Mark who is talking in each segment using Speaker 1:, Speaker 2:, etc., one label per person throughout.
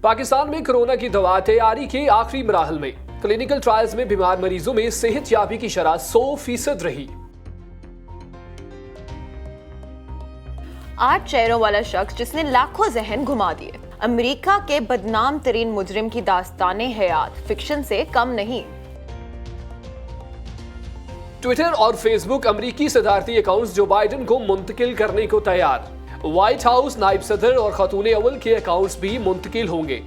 Speaker 1: पाकिस्तान में कोरोना की दवा तैयारी के आखिरी मराहल में। क्लिनिकल ट्रायल्स में बीमार मरीजों में सेहत याबी की शरह 100% रही।
Speaker 2: 8 चेहरों वाला शख्स जिसने लाखों जहन घुमा दिए। अमेरिका के बदनाम तरीन मुजरिम की दास्ताने हयात फिक्शन से कम नहीं।
Speaker 1: ट्विटर और फेसबुक अमेरिकी सदारती अकाउंट्स जो बाइडेन को मुंतकिल करने को तैयार। व्हाइट हाउस नायब सदर और खातून अव्वल के अकाउंट्स भी मुंतकिल होंगे।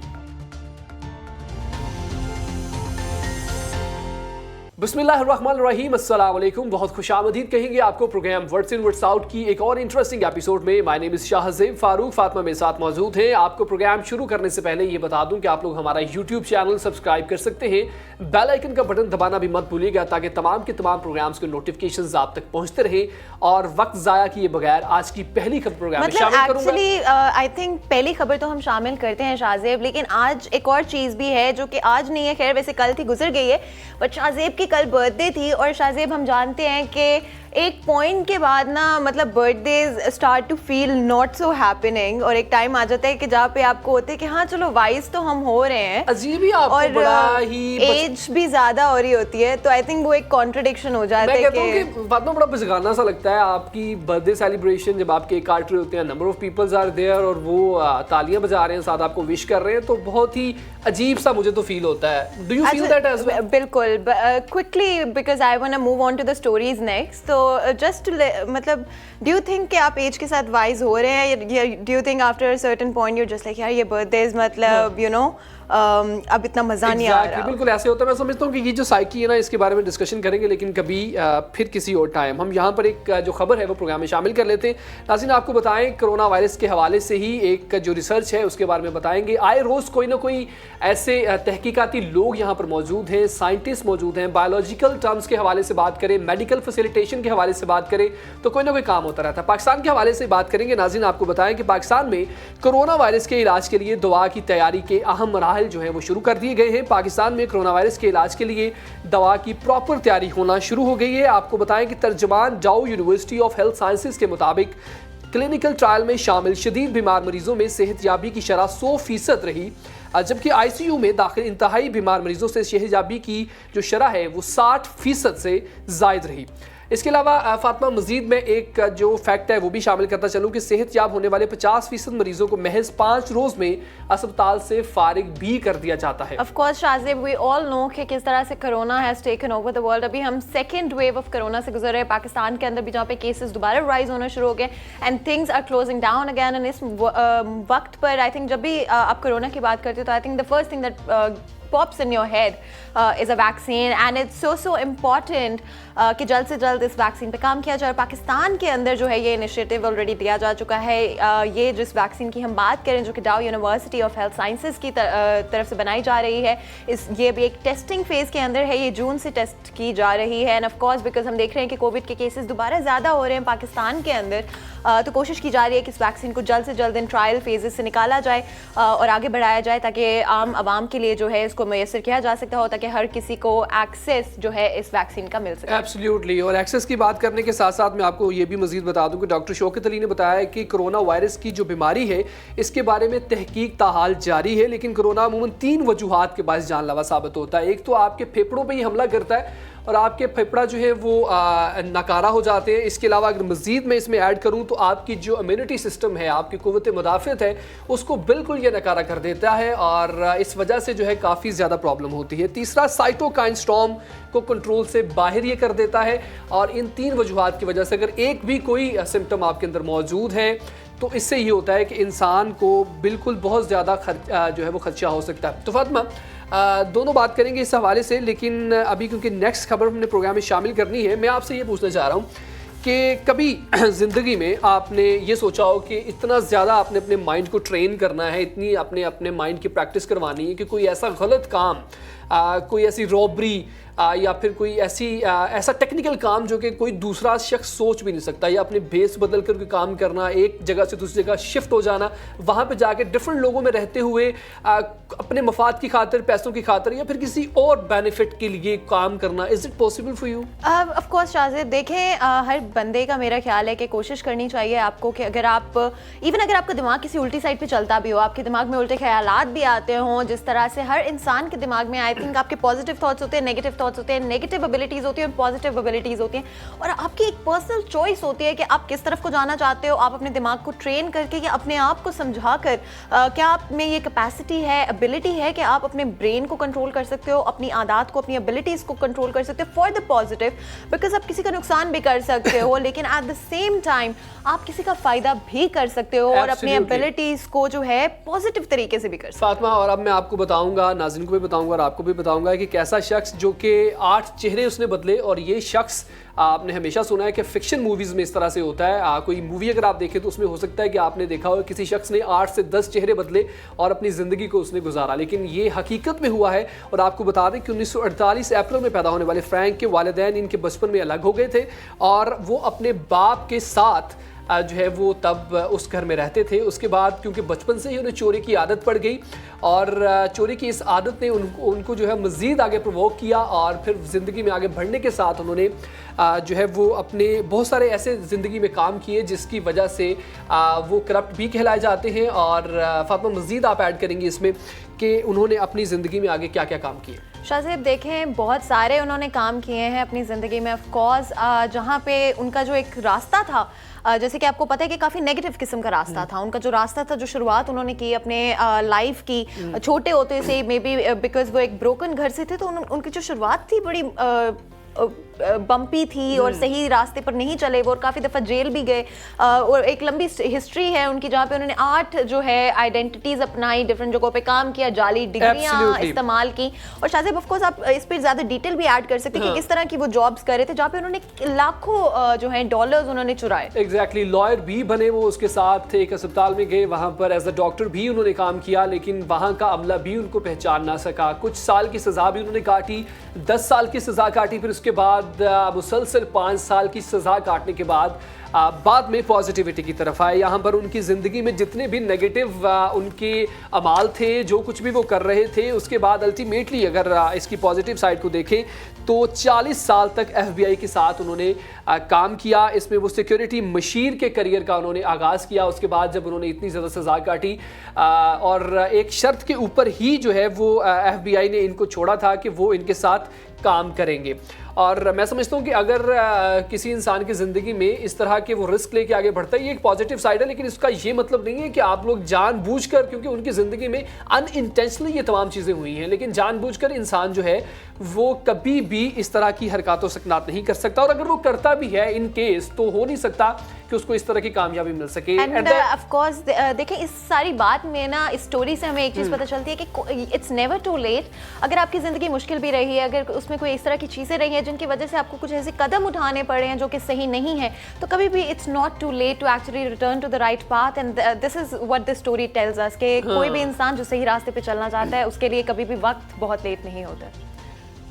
Speaker 1: बिस्मिल्लाहिर्रहमानिर्रहीम, अस्सलाम वालेकुम। बहुत खुशामदीद कहेंगे आपको programme words in words out की एक और इंटरेस्टिंग एपिसोड में। My name is Shahzeb Farooq, Fatima मेरे साथ मौजूद हैं। आपको प्रोग्राम शुरू करने से पहले ये बता दूं कि आप लोग हमारा यूट्यूब चैनल सब्सक्राइब कर सकते हैं। बेल आइकन का बटन दबाना भी मत भूलिएगा ताकि तमाम के तमाम प्रोग्राम्स के नोटिफिकेशंस आप तक पहुंचते रहे। और वक्त ज़ाया किए बगैर आज की पहली खबर प्रोग्राम में शामिल करूंगा।
Speaker 2: एक्चुअली आई थिंक पहली खबर तो हम शामिल करते हैं शाहज़ेब, लेकिन आज एक और चीज़ भी है जो कि आज नहीं है, खैर वैसे कल थी, गुजर गई है, बट शाहज़ेब की कल बर्थडे थी। और शाहज़ेब हम जानते हैं कि एक पॉइंट के बाद ना मतलब birthday start to feel not so happening, और एक टाइम आ जाता है कि जहाँ पे आपको होते हैं कि हाँ चलो वाइज तो हम हो रहे हैं,
Speaker 1: अजीब ही आपको
Speaker 2: और
Speaker 1: बड़ा ही
Speaker 2: एज भी ज्यादा हो रही होती है, तो आई थिंक वो एक कॉन्ट्रडिक्शन हो जाता है।
Speaker 1: मैं कहता हूँ कि बात में बड़ा बचगाना सा लगता है आपकी बर्थडे सेलिब्रेशन, जब आप केक काट रहे होते हैं, number of peoples are there और वो तालियां बजा रहे हैं, साथ आपको विश कर रहे हैं, तो बहुत ही अजीब सा मुझे तो फील होता है। Do you feel that as well?
Speaker 2: बिल्कुल, quickly because I want to move on to the stories next. तो जस्ट मतलब डू यू थिंक कि आप एज के साथ वाइज हो रहे हैं, या do you think after a certain point you just like यार ये बर्थडेज मतलब यू नो अब इतना मजा नहीं आ रहा?
Speaker 1: बिल्कुल ऐसे होता है। मैं समझता हूँ कि ये जो साइकी है ना, इसके बारे में डिस्कशन करेंगे, लेकिन कभी फिर किसी और टाइम। हम यहाँ पर एक जो खबर है वो प्रोग्राम में शामिल कर लेते हैं। नाज़रीन, आपको बताएं कोरोना वायरस के हवाले से ही एक जो रिसर्च है उसके बारे में बताएंगे। आए रोज़ कोई ना कोई ऐसे तहकीकाती लोग यहाँ पर मौजूद हैं, साइंटिस्ट मौजूद हैं। बायोलॉजिकल टर्म्स के हवाले से बात करें, मेडिकल फैसिलिटेशन के हवाले से बात करें, तो कोई ना कोई काम होता रहता है। पाकिस्तान के हवाले से बात करेंगे। नाज़रीन, आपको बताएं कि पाकिस्तान में कोरोना वायरस के इलाज के लिए दवा की तैयारी के अहम मराहल जो है वो शुरू कर दिए गए हैं। पाकिस्तान में कोरोना वायरस के इलाज के लिए दवा की प्रॉपर तैयारी होना शुरू हो गई है। आपको बताएं कि तर्जमान जाओ यूनिवर्सिटी ऑफ हेल्थ साइंसेज के मुताबिक क्लिनिकल ट्रायल में शामिल शदीद बीमार मरीजों में सेहत याबी की शरह 100% रही, जबकि आईसीयू में दाखिल इंतहाई बीमार मरीजों से सेहत याबी की जो शरह है वो 60% से जायद रही। इसके अलावा फातिमा, मजीद में एक जो फैक्ट है वो भी शामिल करता चलूँ कि सेहत याब होने वाले 50% मरीजों को महज 5 रोज में अस्पताल से फारिग भी कर दिया जाता है।
Speaker 2: Of course Shahzeb, we all know कि किस तरह से corona has taken over the world. अभी हम सेकंड वेव ऑफ कोरोना से गुजर रहे हैं पाकिस्तान के अंदर भी, जहाँ पे केसेस दोबारा राइज होना शुरू हो गए and things are closing down again. And इस वक्त पर आई थिंक जब भी आप कोरोना की बात करते हो तो I think the first thing that pops in your head is a vaccine, and it's so important कि जल्द से जल्द इस वैक्सीन पे काम किया जाए। और पाकिस्तान के अंदर जो है ये इनिशिएटिव ऑलरेडी लिया जा चुका है। ये जिस वैक्सीन की हम बात करें जो कि डाउ यूनिवर्सिटी ऑफ हेल्थ साइंसेज की तरफ से बनाई जा रही है, ये भी एक टेस्टिंग फेज के अंदर है। ये जून से टेस्ट की जा रही है, एंड ऑफ कोर्स बिकॉज हम देख रहे हैं कि कोविड के केसेस दोबारा ज़्यादा हो रहे हैं पाकिस्तान के अंदर, तो कोशिश की जा रही है कि इस वैक्सीन को जल्द से जल्द इन ट्रायल फेजेस से निकाला जाए और आगे बढ़ाया जाए, ताकि आम आवाम के लिए जो है इसको मैसर किया जा सकता हो, ताकि हर किसी को एक्सेस जो है इस वैक्सीन का मिल सके।
Speaker 1: एब्सोल्युटली। और एक्सेस की बात करने के साथ साथ मैं आपको ये भी मजीद बता दूं कि डॉक्टर शौकत अली ने बताया कि कोरोना वायरस की जो बीमारी है इसके बारे में तहकीक ताहाल जारी है, लेकिन कोरोना अमूमन 3 वजूहात के बायस जानलेवा साबित होता है। एक तो आपके फेफड़ों पर ही हमला करता है और आपके फेफड़ा जो है वो नकारा हो जाते हैं। इसके अलावा अगर मज़ीद मैं इसमें ऐड करूं तो आपकी जो इम्यूनिटी सिस्टम है, आपकी क़ुव्वत मुदाफ़त है, उसको बिल्कुल ये नकारा कर देता है और इस वजह से जो है काफ़ी ज़्यादा प्रॉब्लम होती है। तीसरा, साइटोकाइन स्टॉर्म को कंट्रोल से बाहर ये कर देता है। और इन 3 वजूहात की वजह से अगर एक भी कोई सिम्टम आपके अंदर मौजूद है तो इससे ये होता है कि इंसान को बिल्कुल बहुत ज़्यादा जो है वो खदशा हो सकता है। तो फातिमा, दोनों बात करेंगे इस हवाले से, लेकिन अभी क्योंकि नेक्स्ट खबर हमने प्रोग्राम में शामिल करनी है, मैं आपसे ये पूछना चाह रहा हूँ कि कभी ज़िंदगी में आपने ये सोचा हो कि इतना ज़्यादा आपने अपने माइंड को ट्रेन करना है, इतनी अपने माइंड की प्रैक्टिस करवानी है कि कोई ऐसा गलत काम, कोई ऐसी रॉबरी या फिर कोई ऐसा टेक्निकल काम जो कि कोई दूसरा शख्स सोच भी नहीं सकता, या अपने बेस बदल कर कोई काम करना, एक जगह से दूसरी जगह शिफ्ट हो जाना, वहाँ पे जाके डिफरेंट लोगों में रहते हुए अपने मफाद की खातिर, पैसों की खातिर, या फिर किसी और बेनिफिट के लिए काम करना, is it possible for you?
Speaker 2: Of course Shajid, देखें हर बंदे का मेरा ख्याल है कि कोशिश करनी चाहिए आपको कि अगर आपका दिमाग किसी उल्टी साइड पे चलता भी हो, आपके दिमाग में उल्टे ख्यालात भी आते हों, जिस तरह से हर इंसान के दिमाग में आई थिंक आपके पॉजिटिव थॉट्स होते हैं, नेगेटिव थॉट्स होते हैं, नेगेटिव एबिलिटीज़ होती हैं, पॉजिटिव एबिलिटीज़ होती हैं, और आपकी एक पर्सनल चॉइस होती है कि आप किस तरफ को जाना चाहते हो। आप अपने दिमाग को ट्रेन करके या अपने आप को समझा कर क्या आप में ये कैपेसिटी है, एबिलिटी है कि आप अपने ब्रेन को कंट्रोल कर सकते हो, अपनी आदत को, अपनी एबिलिटीज़ को कंट्रोल कर सकते हो फॉर द पॉजिटिव, बिकॉज आप किसी का नुकसान भी कर सकते हो लेकिन एट द सेम टाइम आप किसी का फायदा भी कर सकते हो और अपनी एबिलिटीज को जो है पॉजिटिव तरीके से भी कर सकते हो।
Speaker 1: फातिमा, और अब मैं आपको बताऊंगा, नाज़रीन को भी बताऊंगा और आपको भी बताऊंगा कि कैसा शख्स जो कि 8 चेहरे उसने बदले, और ये शख्स आपने हमेशा सुना है कि फिक्शन मूवीज़ में इस तरह से होता है। कोई मूवी अगर आप देखें तो उसमें हो सकता है कि आपने देखा हो किसी शख्स ने 8 से 10 चेहरे बदले और अपनी ज़िंदगी को उसने गुजारा, लेकिन ये हकीकत में हुआ है। और आपको बता दें कि 1948 अप्रैल में पैदा होने वाले फ्रैंक के वालिदैन इनके बचपन में अलग हो गए थे, और वो अपने बाप के साथ जो है वो तब उस घर में रहते थे। उसके बाद क्योंकि बचपन से ही उन्हें चोरी की आदत पड़ गई, और चोरी की इस आदत ने उनको जो है मज़ीद आगे प्रोवोक किया, और फिर ज़िंदगी में आगे बढ़ने के साथ उन्होंने जो है वो अपने बहुत सारे ऐसे ज़िंदगी में काम किए जिसकी वजह से वो करप्ट भी कहलाए जाते हैं। और फातिमा, मज़ीद आप ऐड करेंगे इसमें कि उन्होंने अपनी ज़िंदगी में आगे क्या क्या काम किए?
Speaker 2: शाहज़ेब, देखें बहुत सारे उन्होंने काम किए हैं अपनी ज़िंदगी में। ऑफ कोर्स जहाँ पे उनका जो एक रास्ता था, जैसे कि आपको पता है कि काफ़ी नेगेटिव किस्म का रास्ता था उनका, जो रास्ता था, जो शुरुआत उन्होंने की अपने लाइफ की छोटे होते से, मे बी बिकॉज वो एक ब्रोकन घर से थे, तो उनकी जो शुरुआत थी बड़ी बम्पी थी और सही रास्ते पर नहीं चले वो, और काफ़ी दफ़ा जेल भी गए, और एक लंबी हिस्ट्री है उनकी जहाँ पे उन्होंने 8 जो है आइडेंटिटीज़ अपनाई, डिफरेंट जगहों पे काम किया, जाली डिग्रियाँ इस्तेमाल की। और शाहज़ेब, ऑफ कोर्स आप इस पर ज़्यादा डिटेल भी ऐड कर सकते हैं कि किस तरह की वो जॉब्स कर रहे थे जहाँ पे उन्होंने लाखों जो है डॉलर्स उन्होंने चुराए।
Speaker 1: एग्जैक्टली, लॉयर भी बने वो, उसके साथ एक अस्पताल में गए, वहाँ पर एज अ डॉक्टर भी उन्होंने काम किया, लेकिन वहाँ का अमला भी उनको पहचान ना सका। कुछ साल की सज़ा भी उन्होंने काटी, 10 साल की सज़ा काटी, फिर उसके बाद मुसलसल 5 साल की सज़ा काटने के बाद में पॉजिटिविटी की तरफ आए। यहाँ पर उनकी ज़िंदगी में जितने भी नेगेटिव उनके अमाल थे, जो कुछ भी वो कर रहे थे, उसके बाद अल्टीमेटली अगर इसकी पॉजिटिव साइड को देखें तो 40 साल तक FBI के साथ उन्होंने काम किया। इसमें वो सिक्योरिटी मशीर के करियर का उन्होंने आगाज़ किया। उसके बाद जब उन्होंने इतनी ज़्यादा सज़ा काटी और एक शर्त के ऊपर ही जो है वो FBI ने इनको छोड़ा था कि वो इनके साथ काम करेंगे। और मैं समझता हूँ कि अगर किसी इंसान की ज़िंदगी में इस तरह के वो रिस्क लेके आगे बढ़ता है, ये एक पॉजिटिव साइड है, लेकिन इसका ये मतलब नहीं है कि आप लोग जानबूझकर, क्योंकि उनकी ज़िंदगी में अनइंटेंशनली ये तमाम चीज़ें हुई हैं, लेकिन जानबूझकर इंसान जो है वो कभी भी इस तरह की हरकतों से सकनात नहीं कर सकता, और अगर वो करता भी है इन केस, तो हो नहीं सकता कि उसको इस तरह की कामयाबी मिल सके।
Speaker 2: एंड ऑफ कोर्स देखें, इस सारी बात में ना, इस स्टोरी से हमें एक चीज़ पता चलती है कि इट्स नेवर टू लेट। अगर आपकी ज़िंदगी मुश्किल भी रही है, अगर उसमें कोई इस तरह की चीज़ें रही हैं जिनकी वजह से आपको कुछ ऐसे कदम उठाने पड़े हैं जो कि सही नहीं है, तो कभी भी it's not too late to actually return to the right path. And this is what the story tells us कि कोई भी इंसान जो सही रास्ते पे चलना चाहता है, उसके लिए कभी भी वक्त बहुत लेट नहीं होता।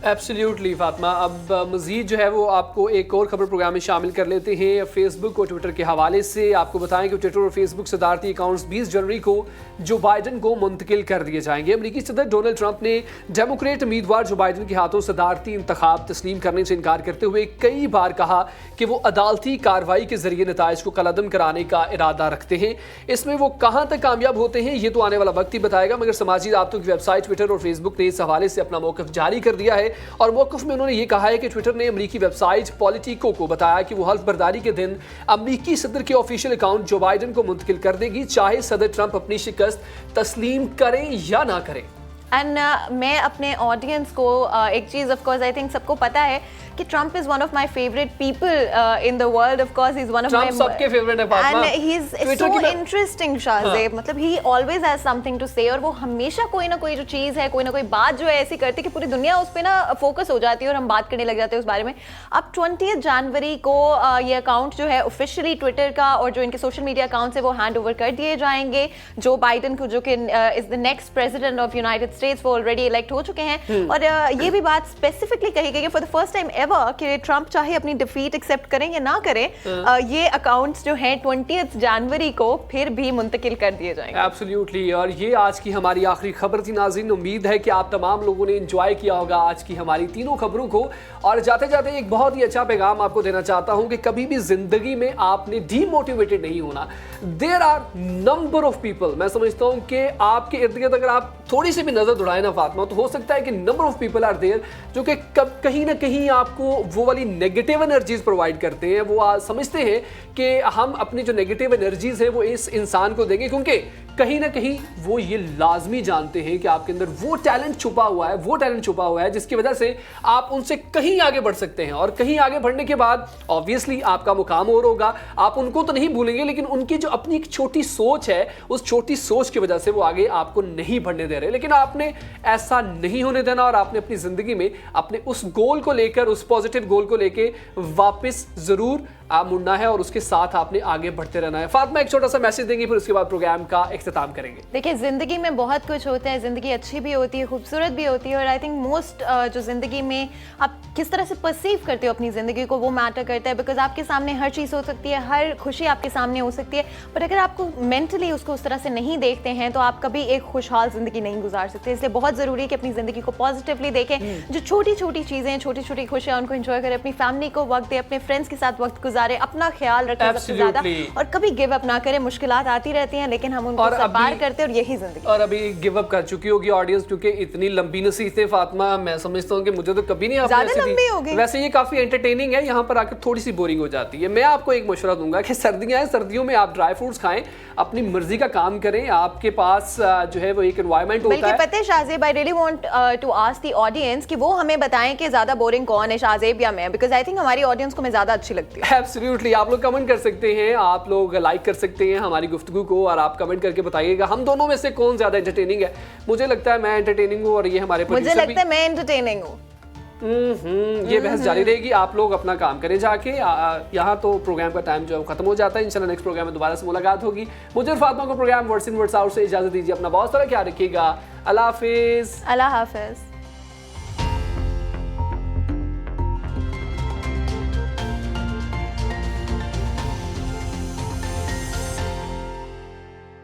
Speaker 1: एब्सोल्युटली फातिमा, अब मज़ीद जो है वो आपको एक और खबर प्रोग्राम में शामिल कर लेते हैं। फेसबुक और ट्विटर के हवाले से आपको बताएं कि ट्विटर और फेसबुक सदारती अकाउंट्स 20 जनवरी को जो बाइडन को मुंतकिल कर दिए जाएंगे। अमरीकी सदर डोनाल्ड ट्रंप ने डेमोक्रेट उम्मीदवार जो बाइडन के हाथों सदारती इंतखाब तस्लीम करने से इनकार करते हुए कई बार कहा कि वो अदालती कार्रवाई के जरिए नताइज को कलअदम कराने का इरादा रखते हैं। इसमें वो कहाँ तक कामयाब होते हैं ये तो आने वाला वक्त ही बताएगा, मगर समाजी राब्तों की वेबसाइट ट्विटर और फेसबुक ने इस हवाले से अपना मौक़िफ़ जारी कर दिया है। और मौक़िफ़ में उन्होंने ये कहा है कि ट्विटर ने अमरीकी वेबसाइट पॉलिटिको को बताया कि वो हल्फ बर्दारी के दिन अमरीकी सदर के ऑफिशियल अकाउंट जो बाइडन को मुंतकिल कर देगी, चाहे सदर ट्रंप अपनी शिकस्त तस्लीम करें या ना करें।
Speaker 2: एंड मैं अपने ऑडियंस को एक चीज़, ऑफ कोर्स आई थिंक सबको पता है कि Trump is one of my favourite people in the world, of course he is one of
Speaker 1: Trump सबके फेवरेट है Fatima,
Speaker 2: and he is so interesting Shahzeb, मतलब he always has something to say, और वो हमेशा कोई ना कोई जो चीज है, कोई ना कोई बात जो है ऐसी करती है कि पूरी दुनिया उस पे ना फोकस हो जाती है और हम बात करने लग जाते हैं उस बारे में। अब 20 जनवरी को ये अकाउंट जो है ऑफिशियली ट्विटर का और जो इनके सोशल मीडिया अकाउंट्स है वो हैंड ओवर कर दिए जाएंगे जो बाइडेन को, जो कि is the next president of United states, वो ऑलरेडी इलेक्ट हो चुके हैं। और ये भी बात स्पेसिफिकली कही गई है for the first time ever कि ट्रंप चाहे अपनी डिफीट एक्सेप्ट करें या ना करें, ये अकाउंट्स जो हैं 20 जनवरी को फिर भी मुंतकिल कर दिए जाएंगे।
Speaker 1: एब्सोल्युटली। और ये आज की हमारी आखिरी खबर थी नाज़रीन। उम्मीद है कि आप तमाम लोगों ने एंजॉय किया होगा आज की हमारी तीनों खबरों को। और जाते जाते एक बहुत ही अच्छा पैगाम आपको देना चाहता हूं कि कभी भी जिंदगी में आपने डीमोटिवेटेड नहीं होना। There are number of people, मैं समझता हूं कि आपके इर्द गिर्द अगर आप थोड़ी सी भी नजर दौड़ाए ना फातिमा, तो हो सकता है कि number of people are there जो कि कहीं ना कहीं आपको वो वाली नेगेटिव एनर्जीज प्रोवाइड करते हैं। वो समझते हैं कि हम अपनी जो नेगेटिव एनर्जीज है वो इस इंसान को देंगे, क्योंकि कहीं ना कहीं वो ये लाजमी जानते हैं कि आपके अंदर वो टैलेंट छुपा हुआ है जिसकी वजह से आप उनसे कहीं आगे बढ़ सकते हैं। और कहीं आगे बढ़ने के बाद ऑब्वियसली आपका मुकाम और होगा, आप उनको तो नहीं भूलेंगे, लेकिन उनकी जो अपनी एक छोटी सोच है, उस छोटी सोच की वजह से वो आगे आपको नहीं बढ़ने दे रहे। लेकिन आपने ऐसा नहीं होने देना और आपने अपनी जिंदगी में अपने उस गोल को लेकर, उस पॉजिटिव गोल को लेकर वापस जरूर मुड़ना है और उसके साथ आपने आगे बढ़ते रहना है। फातिमा एक छोटा सा मैसेज देंगी, फिर उसके बाद प्रोग्राम का इख्तिताम करेंगे।
Speaker 2: देखिए, जिंदगी में बहुत कुछ होता है, जिंदगी अच्छी भी होती है, खूबसूरत भी होती है, और आई थिंक मोस्ट जो जिंदगी में आप किस तरह से परसीव करते हो अपनी जिंदगी को, वो मैटर करता है। बिकॉज आपके सामने हर चीज़ हो सकती है, हर खुशी आपके सामने हो सकती है, बट अगर आपको मेंटली उसको उस तरह से नहीं देखते हैं तो आप कभी एक खुशहाल जिंदगी नहीं गुजार सकते। इसलिए बहुत जरूरी है कि अपनी जिंदगी को पॉजिटिवली देखें, जो छोटी छोटी चीजें, छोटी छोटी खुशियां, उनको एंजॉय करें, अपनी फैमिली को वक्त दें, अपने फ्रेंड्स के साथ वक्त गुजारें, अपना ख्याल रखें सबसे ज्यादा, और कभी गिव अप ना करें। मुश्किलात आती रहती हैं लेकिन हम उनको सब पार करते हैं, और यही जिंदगी।
Speaker 1: और अभी गिव अप कर चुकी होगी ऑडियंस, क्योंकि इतनी लंबी नसीहतें फातिमा, मैं समझता हूँ कि मुझे तो कभी नहीं
Speaker 2: लंबी हो गई।
Speaker 1: वैसे ये काफी एंटरटेनिंग है, यहाँ पर आकर थोड़ी सी बोरिंग हो जाती है। मैं आपको एक मशवरा दूंगा कि सर्दियां हैं, सर्दियों में आप ड्राई फ्रूट्स खाएं, अपनी मर्जी का काम करें। आपके पास जो है वो एक एनवायरनमेंट होता है।
Speaker 2: पता है Shahzeb, I really want to ask the audience कि वो हमें बताएं कि ज्यादा बोरिंग कौन है, शाहजेब या मैं, बिकॉज आई थिंक हमारी ऑडियंस को मैं ज्यादा अच्छी लगती है।
Speaker 1: एब्सोल्युटली। आप लोग कमेंट कर सकते हैं, आप लोग लाइक कर सकते हैं हमारी गुफ्तगू को, और आप कमेंट करके बताइएगा हम दोनों में से कौन ज्यादा एंटरटेनिंग है। मुझे लगता है मैं एंटरटेनिंग हूँ और ये हमारे
Speaker 2: मुझे लगता है मैं एंटरटेनिंग हूँ।
Speaker 1: ये बहस जारी रहेगी। आप लोग अपना काम करें जाके। यहाँ तो प्रोग्राम का टाइम जो है खत्म हो जाता है। इंशाल्लाह नेक्स्ट प्रोग्राम में दोबारा से मुलाकात होगी। मुझे और फातिमा को programme words in words out से इजाजत दीजिए। अपना बहुत सारा ख्याल रखिएगा। अल्लाह हाफिज।
Speaker 2: अल्लाह हाफिज।